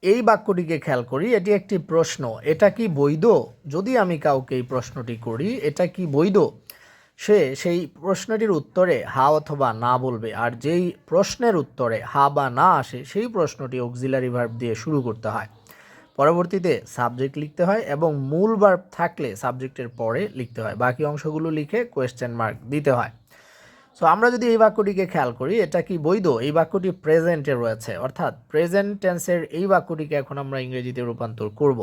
এই বাক্যটিকে খেয়াল করি, এটি একটি প্রশ্ন, এটা কি বৈধ? যদি আমি কাউকে এই প্রশ্নটি করি, এটা কি বৈধ, সে সেই প্রশ্নটির উত্তরে হা অথবা না বলবে। আর যেই প্রশ্নের উত্তরে হা বা না আসে, সেই প্রশ্নটি অক্সিলারি ভার্ব দিয়ে শুরু করতে হয়, পরবর্তীতে সাবজেক্ট লিখতে হয় এবং মূল ভার্ব থাকলে সাবজেক্টের পরে লিখতে হয়, বাকি অংশগুলো লিখে কোয়েশ্চেন মার্ক দিতে হয়। সো আমরা যদি এই বাক্যটিকে খেয়াল করি, এটা কি বৈধ, এই বাক্যটি প্রেজেন্টে রয়েছে, অর্থাৎ প্রেজেন্ট টেন্সের এই বাক্যটিকে এখন আমরা ইংরেজিতে রূপান্তর করব।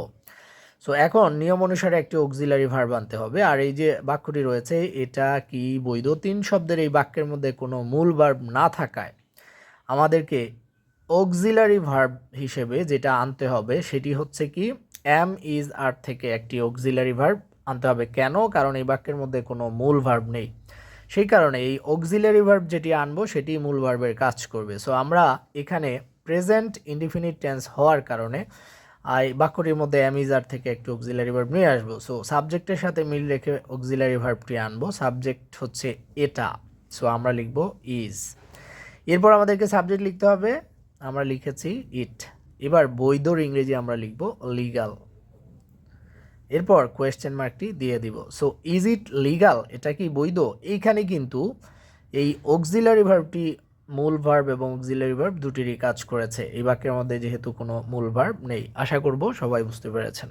সো এখন নিয়ম অনুসারে একটি অক্সিলারি ভার্ব আনতে হবে। আর এই যে বাক্যটি রয়েছে, এটা কি বৈধ, 3 শব্দের এই বাক্যের মধ্যে কোনো মূল ভার্ব না থাকায় আমাদেরকে অক্সিলারি ভার্ব হিসেবে যেটা আনতে হবে সেটি হচ্ছে কি এম, ইজ, আর থেকে একটি অক্সিলারি ভার্ব আনতে হবে। কেন? কারণ এই বাক্যের মধ্যে কোনো মূল ভার্ব নেই, সেই কারণে এই অক্সিলারি ভার্ব যেটি আনবো সেটি মূল ভার্বের কাজ করবে। সো আমরা এখানে প্রেজেন্ট ইনডিফিনিট টেন্স হওয়ার কারণে এই বাক্যটির মধ্যে এম, ইজ, আর থেকে একটি অক্সিলারি ভার্ব নিয়ে আসবো। সো সাবজেক্টের সাথে মিল রেখে অক্সিলারি ভার্বটি আনবো। সাবজেক্ট হচ্ছে এটা, সো আমরা লিখবো ইজ। এরপর আমাদেরকে সাবজেক্ট লিখতে হবে, আমরা লিখেছি ইট। এবার বৈধর ইংরেজি আমরা লিখব লিগাল। এরপর কোয়েশ্চেন মার্কটি দিয়ে দিব। সো ইজ ইট লিগাল, এটা কি বৈধ? এইখানে কিন্তু এই অক্সিলারি ভার্বটি মূল ভার্ব এবং অক্সিলারি ভার্ব দুটিরই কাজ করেছে এই বাক্যের মধ্যে, যেহেতু কোনো মূল ভার্ব নেই। আশা করব সবাই বুঝতে পেরেছেন।